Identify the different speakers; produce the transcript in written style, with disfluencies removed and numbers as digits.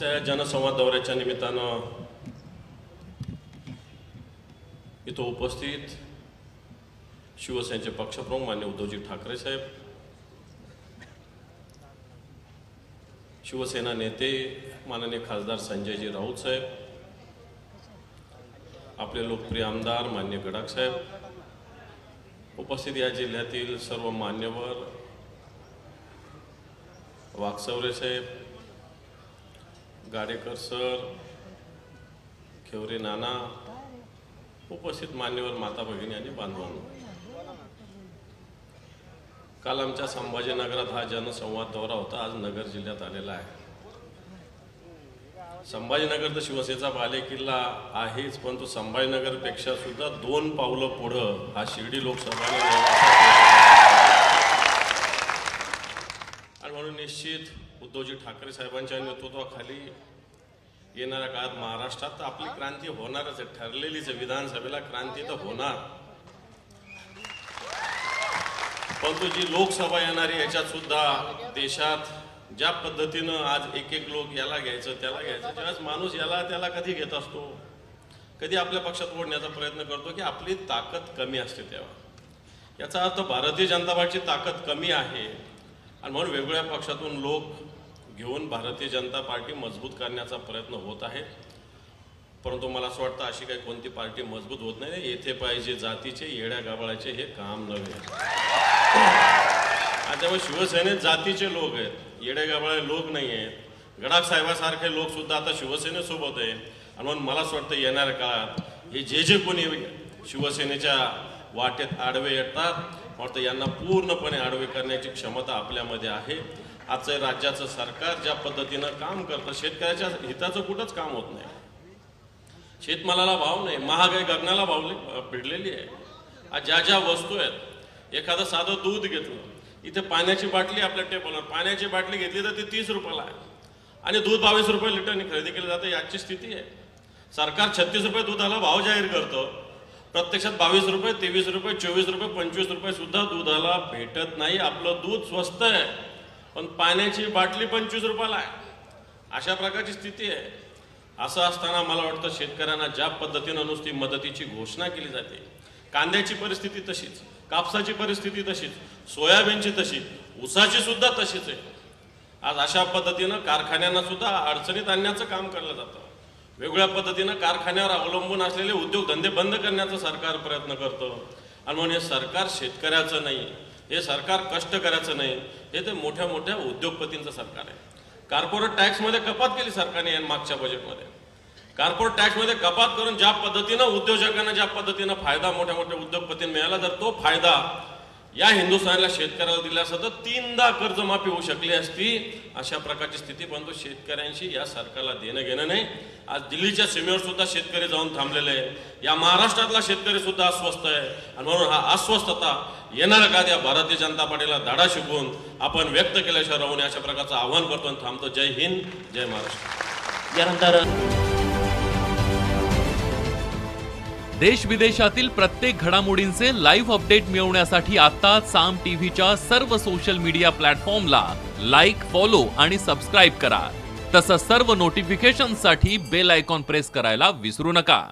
Speaker 1: आजच्या या जनसंवाद दौऱ्याच्या निमित्तानं इथं उपस्थित शिवसेनेचे पक्षप्रमुख माननीय उद्धवजी ठाकरे साहेब, शिवसेना नेते माननीय खासदार संजयजी राऊत साहेब, आपले लोकप्रिय आमदार माननीय गडाख साहेब, उपस्थित या जिल्ह्यातील सर्व मान्यवर, वाकचौरे साहेब, गाडेकर सर, खेवरे नाना, उपस्थित मान्यवर माता भगिनी आणि बांधवांनो, काल आमच्या संभाजीनगरात हा जनसंवाद दौरा होता. आज नगर जिल्ह्यात आलेला आहे. संभाजीनगर तर शिवसेनेचा बालेकिल्ला आहेच, परंतु संभाजीनगरपेक्षा सुद्धा 2 पावलं पुढं हा शिर्डी लोकसभा आणि म्हणून निश्चित उद्धवजी ठाकरे साहेबांच्या नेतृत्वाखाली येणाऱ्या काळात महाराष्ट्रात आपली क्रांती होणारच आहे, ठरलेलीच आहे. विधानसभेला क्रांती तर होणार, परंतु जी लोकसभा येणारी याच्यात सुद्धा देशात ज्या पद्धतीनं आज एक लोक याला घ्यायचं त्याला घ्यायचं, ज्यावेळेस माणूस याला त्याला कधी घेत असतो, कधी आपल्या पक्षात ओढण्याचा प्रयत्न करतो की आपली ताकद कमी असते तेव्हा. याचा अर्थ भारतीय जनता पार्टीची ताकद कमी आहे आणि म्हणून वेगवेगळ्या पक्षातून लोक घेऊन भारतीय जनता पार्टी मजबूत करण्याचा प्रयत्न होत आहे. परंतु मला असं वाटतं अशी काही कोणती पार्टी मजबूत होत नाही. येथे पाहिजे जातीचे येड्या गाबाळाचे हे काम नव्हे. आणि त्यामुळे शिवसेनेत जातीचे लोक आहेत, येड्या गाबाळे लोक नाही आहेत. गडाख साहेबासारखे लोक सुद्धा आता शिवसेनेसोबत आहे. आणि म्हणून मला असं वाटतं येणाऱ्या काळात हे जे कोणी शिवसेनेच्या वाटेत आडवे येतात, वाटतं यांना पूर्णपणे आडवे करण्याची क्षमता आपल्यामध्ये आहे. आजचं राज्याचं सरकार ज्या पद्धतीनं काम करतं, शेतकऱ्याच्या हिताचं कुठंच काम होत नाही. शेतमालाला भाव नाही, महागाई गगनाला भिडलेली आहे. आज ज्या ज्या वस्तू आहेत, एखादं साधं दूध घेतलं, इथे पाण्याची बाटली आपल्या टेबलवर, पाण्याची बाटली घेतली तर ती 30 रुपयाला आहे आणि दूध 22 रुपये लिटरने खरेदी केलं जातं. याची स्थिती आहे. सरकार 36 रुपये दुधाला भाव जाहीर करतं, प्रत्यक्षात 22 रुपये, 23 रुपये, 24 रुपये, 25 रुपये सुद्धा दुधाला भेटत नाही. आपलं दूध स्वस्त आहे पण पाण्याची बाटली 25 रुपयाला आहे. अशा प्रकारची स्थिती आहे. असं असताना मला वाटतं शेतकऱ्यांना ज्या पद्धतीनं नुसती मदतीची घोषणा केली जाते, कांद्याची परिस्थिती तशीच, कापसाची परिस्थिती तशीच, सोयाबीनची तशी, ऊसाची सुद्धा तशीच आहे. आज अशा पद्धतीनं कारखान्यांना सुद्धा अडचणीत आणण्याचं काम केलं जातं. वेगवेगळ्या पद्धतीनं कारखान्यावर अवलंबून असलेले उद्योगधंदे बंद करण्याचं सरकार प्रयत्न करतं. आणि म्हणून हे सरकार शेतकऱ्याचं नाही, हे सरकार कष्टकऱ्याचं नाही, हे ते मोठ्या मोठ्या उद्योगपतींचं सरकार आहे. कॉर्पोरेट टॅक्समध्ये कपात केली सरकारने मागच्या बजेटमध्ये. कॉर्पोरेट टॅक्समध्ये कपात करून ज्या पद्धतीनं उद्योजकांना ज्या पद्धतीनं फायदा मोठ्या मोठ्या उद्योगपतींना मिळाला, जर तो फायदा या हिंदुस्थानला शेतकऱ्याला दिला असता तर 3दा कर्जमाफी होऊ शकली असती. अशा प्रकारची स्थिती, परंतु शेतकऱ्यांशी या सरकारला देणं घेणं नाही. आज दिल्लीच्या सीमेवर सुद्धा शेतकरी जाऊन थांबलेले आहे. या महाराष्ट्रातला शेतकरी सुद्धा अस्वस्थ आहे आणि म्हणून हा अस्वस्थता येणाऱ्या काळात या भारतीय जनता पार्टीला धडा शिकवून आपण व्यक्त केल्याशिवाय राहून अशा प्रकारचं आव्हान करतो आणि थांबतो. जय हिंद, जय महाराष्ट्र.
Speaker 2: यानंतर देश विदेशातील प्रत्येक घडामोडींचे लाईव्ह अपडेट मिळवण्यासाठी आता साम टीव्हीच्या सर्व सोशल मीडिया प्लॅटफॉर्मला लाईक, फॉलो आणि सबस्क्राईब करा. तसंच सर्व नोटिफिकेशनसाठी बेल आयकॉन प्रेस करायला विसरू नका.